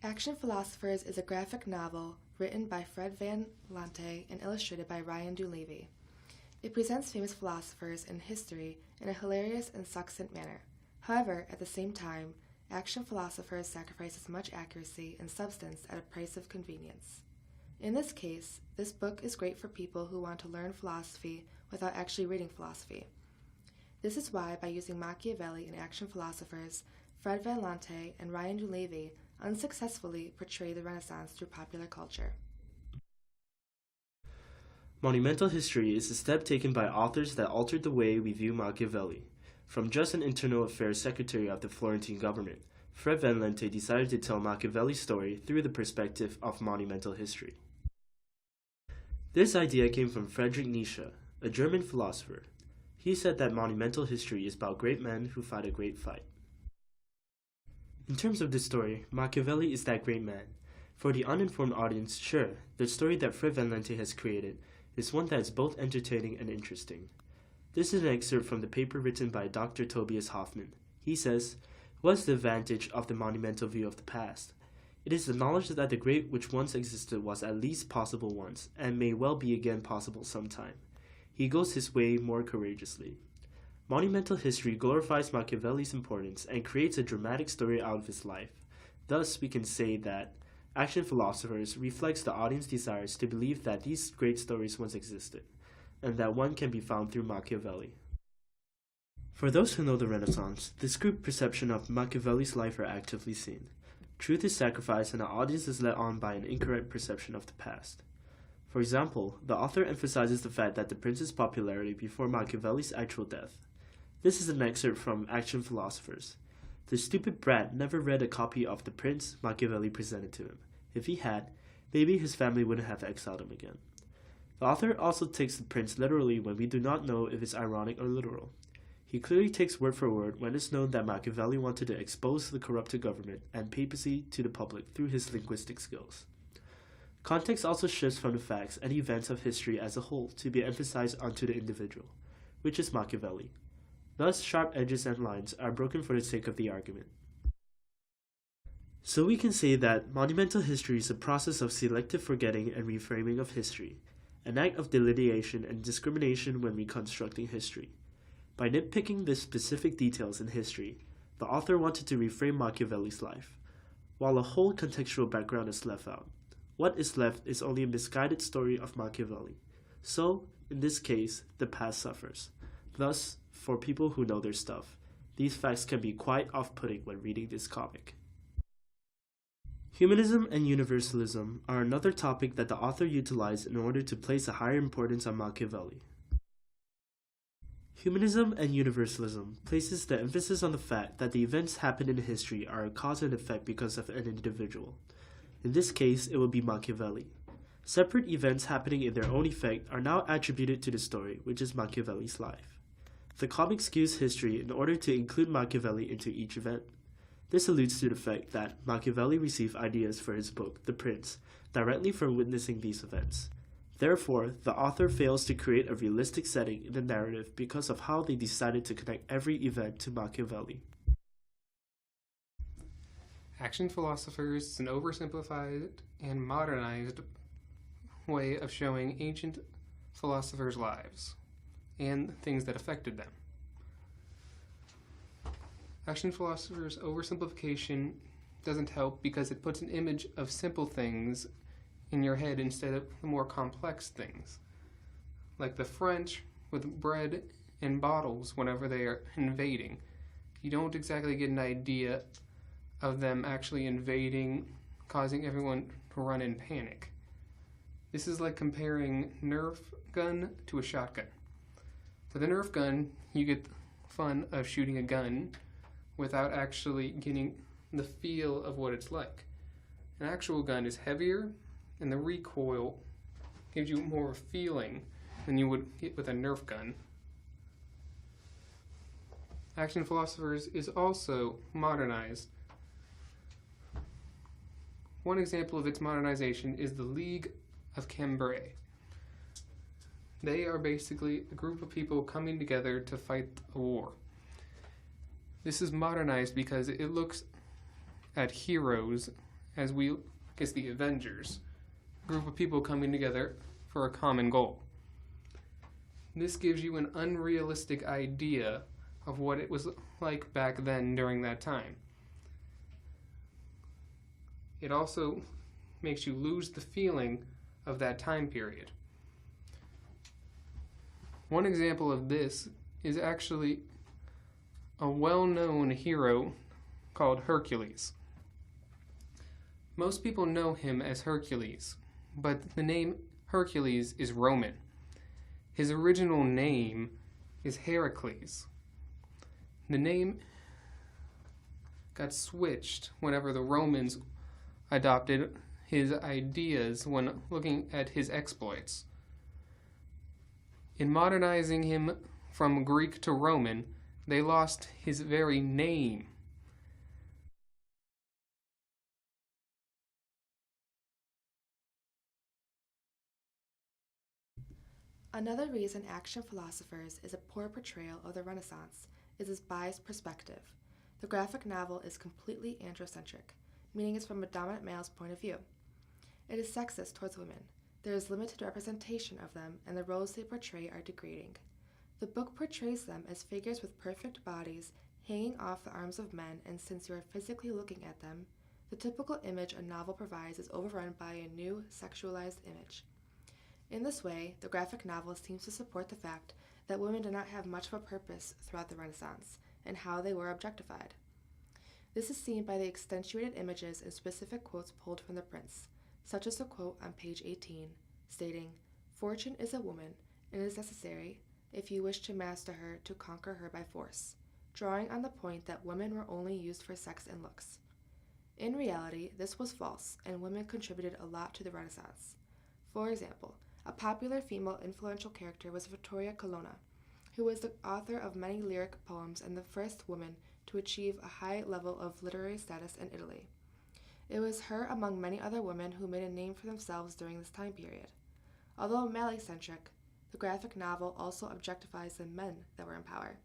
Action Philosophers is a graphic novel written by Fred Van Lante and illustrated by Ryan Dunleavy. It presents famous philosophers in history in a hilarious and succinct manner. However, at the same time, Action Philosophers sacrifices much accuracy and substance at a price of convenience. In this case, this book is great for people who want to learn philosophy without actually reading philosophy. This is why, by using Machiavelli in Action Philosophers, Fred Van Lante and Ryan Dunleavy unsuccessfully portray the Renaissance through popular culture. Monumental history is a step taken by authors that altered the way we view Machiavelli. From just an internal affairs secretary of the Florentine government, Fred Van Lente decided to tell Machiavelli's story through the perspective of monumental history. This idea came from Friedrich Nietzsche, a German philosopher. He said that monumental history is about great men who fight a great fight. In terms of the story, Machiavelli is that great man. For the uninformed audience, sure, the story that Fred Van Lente has created is one that is both entertaining and interesting. This is an excerpt from the paper written by Dr. Tobias Hoffman. He says, "What is the advantage of the monumental view of the past? It is the knowledge that the great which once existed was at least possible once, and may well be again possible sometime. He goes his way more courageously." Monumental history glorifies Machiavelli's importance and creates a dramatic story out of his life. Thus, we can say that Action Philosophers reflects the audience's desires to believe that these great stories once existed, and that one can be found through Machiavelli. For those who know the Renaissance, the skewed perception of Machiavelli's life are actively seen. Truth is sacrificed and the audience is led on by an incorrect perception of the past. For example, the author emphasizes the fact that the prince's popularity before Machiavelli's actual death. This is an excerpt from Action Philosophers. "The stupid brat never read a copy of The Prince Machiavelli presented to him. If he had, maybe his family wouldn't have exiled him again." The author also takes the prince literally when we do not know if it's ironic or literal. He clearly takes word for word when it's known that Machiavelli wanted to expose the corrupted government and papacy to the public through his linguistic skills. Context also shifts from the facts and events of history as a whole to be emphasized onto the individual, which is Machiavelli. Thus, sharp edges and lines are broken for the sake of the argument. So we can say that monumental history is a process of selective forgetting and reframing of history, an act of delineation and discrimination when reconstructing history. By nitpicking the specific details in history, the author wanted to reframe Machiavelli's life, while a whole contextual background is left out. What is left is only a misguided story of Machiavelli. So, in this case, the past suffers. Thus, for people who know their stuff, these facts can be quite off-putting when reading this comic. Humanism and universalism are another topic that the author utilized in order to place a higher importance on Machiavelli. Humanism and universalism places the emphasis on the fact that the events happen in history are a cause and effect because of an individual. In this case, it will be Machiavelli. Separate events happening in their own effect are now attributed to the story, which is Machiavelli's life. The comic skews history in order to include Machiavelli into each event. This alludes to the fact that Machiavelli received ideas for his book, The Prince, directly from witnessing these events. Therefore, the author fails to create a realistic setting in the narrative because of how they decided to connect every event to Machiavelli. Action Philosophers is an oversimplified and modernized way of showing ancient philosophers' lives and things that affected them. Action Philosophers' oversimplification doesn't help because it puts an image of simple things in your head instead of the more complex things, like the French with bread and bottles whenever they are invading. You don't exactly get an idea of them actually invading, causing everyone to run in panic. This is like comparing Nerf gun to a shotgun. For the Nerf gun, you get the fun of shooting a gun without actually getting the feel of what it's like. An actual gun is heavier, and the recoil gives you more feeling than you would get with a Nerf gun. Action Philosophers is also modernized. One example of its modernization is the League of Cambrai. They are basically a group of people coming together to fight a war. This is modernized because it looks at heroes as the Avengers, a group of people coming together for a common goal. This gives you an unrealistic idea of what it was like back then during that time. It also makes you lose the feeling of that time period. One example of this is actually a well-known hero called Hercules. Most people know him as Hercules, but the name Hercules is Roman. His original name is Heracles. The name got switched whenever the Romans adopted his ideas when looking at his exploits. In modernizing him from Greek to Roman, they lost his very name. Another reason Action Philosophers is a poor portrayal of the Renaissance is its biased perspective. The graphic novel is completely androcentric, meaning it's from a dominant male's point of view. It is sexist towards women. There is limited representation of them, and the roles they portray are degrading. The book portrays them as figures with perfect bodies hanging off the arms of men, and since you are physically looking at them, the typical image a novel provides is overrun by a new, sexualized image. In this way, the graphic novel seems to support the fact that women did not have much of a purpose throughout the Renaissance, and how they were objectified. This is seen by the accentuated images and specific quotes pulled from the prince, such as the quote on page 18, stating, "Fortune is a woman, and it is necessary, if you wish to master her, to conquer her by force," drawing on the point that women were only used for sex and looks. In reality, this was false, and women contributed a lot to the Renaissance. For example, a popular female influential character was Vittoria Colonna, who was the author of many lyric poems and the first woman to achieve a high level of literary status in Italy. It was her, among many other women, who made a name for themselves during this time period. Although male-centric, the graphic novel also objectifies the men that were in power.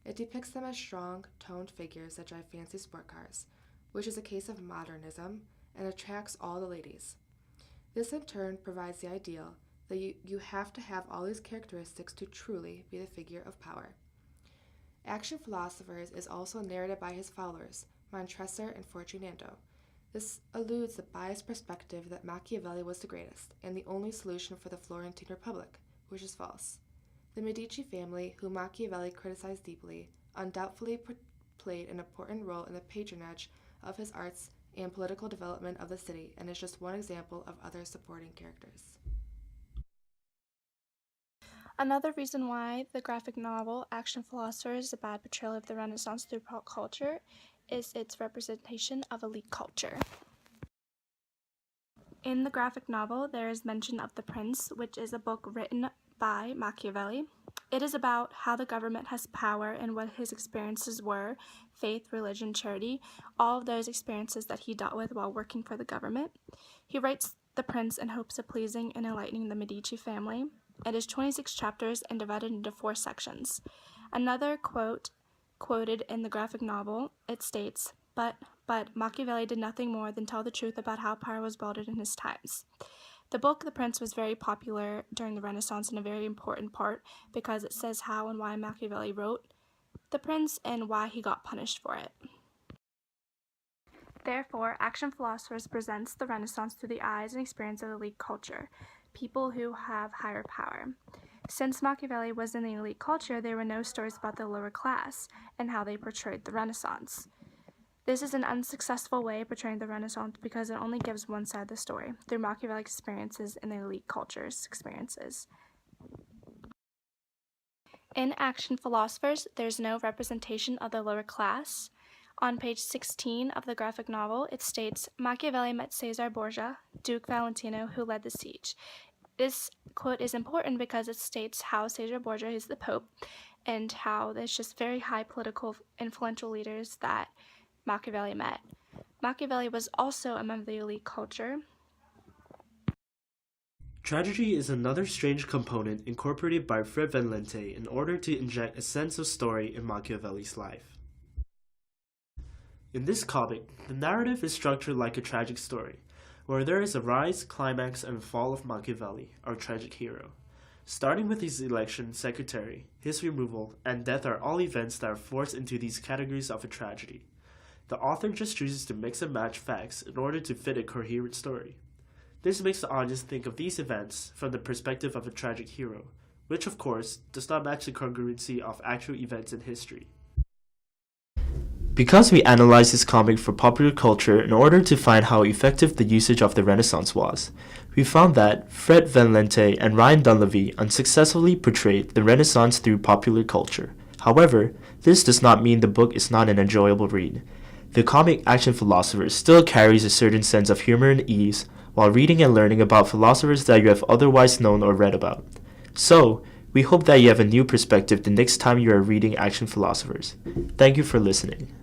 It depicts them as strong, toned figures that drive fancy sport cars, which is a case of modernism, and attracts all the ladies. This in turn provides the ideal that you have to have all these characteristics to truly be the figure of power. Action Philosophers is also narrated by his followers, Montresor and Fortunato. This eludes the biased perspective that Machiavelli was the greatest and the only solution for the Florentine Republic, which is false. The Medici family, whom Machiavelli criticized deeply, undoubtedly played an important role in the patronage of his arts and political development of the city, and is just one example of other supporting characters. Another reason why the graphic novel Action Philosophers is a bad portrayal of the Renaissance through pop culture is its representation of elite culture. In the graphic novel, there is mention of The Prince, which is a book written by Machiavelli. It is about how the government has power and what his experiences were, faith, religion, charity, all of those experiences that he dealt with while working for the government. He writes The Prince in hopes of pleasing and enlightening the Medici family. It is 26 chapters and divided into 4 sections. Another quoted in the graphic novel, it states, but Machiavelli did nothing more than tell the truth about how power was wielded in his times. The book The Prince was very popular during the Renaissance and a very important part because it says how and why Machiavelli wrote The Prince and why he got punished for it. Therefore, Action Philosophers presents the Renaissance through the eyes and experience of elite culture, people who have higher power. Since Machiavelli was in the elite culture, there were no stories about the lower class and how they portrayed the Renaissance. This is an unsuccessful way of portraying the Renaissance because it only gives one side of the story, through Machiavelli's experiences and the elite culture's experiences. In Action Philosophers, there's no representation of the lower class. On page 16 of the graphic novel, it states, Machiavelli met Caesar Borgia, Duke Valentino, who led the siege. This quote is important because it states how Caesar Borgia is the Pope and how there's just very high political influential leaders that Machiavelli met. Machiavelli was also a member of the elite culture. Tragedy is another strange component incorporated by Fred Van in order to inject a sense of story in Machiavelli's life. In this comic, the narrative is structured like a tragic story, where there is a rise, climax, and fall of Machiavelli, our tragic hero. Starting with his election secretary, his removal, and death are all events that are forced into these categories of a tragedy. The author just chooses to mix and match facts in order to fit a coherent story. This makes the audience think of these events from the perspective of a tragic hero, which of course does not match the congruency of actual events in history. Because we analyzed this comic for popular culture in order to find how effective the usage of the Renaissance was, we found that Fred Van Lente and Ryan Dunleavy unsuccessfully portrayed the Renaissance through popular culture. However, this does not mean the book is not an enjoyable read. The comic Action Philosophers still carries a certain sense of humor and ease while reading and learning about philosophers that you have otherwise known or read about. So, we hope that you have a new perspective the next time you are reading Action Philosophers. Thank you for listening.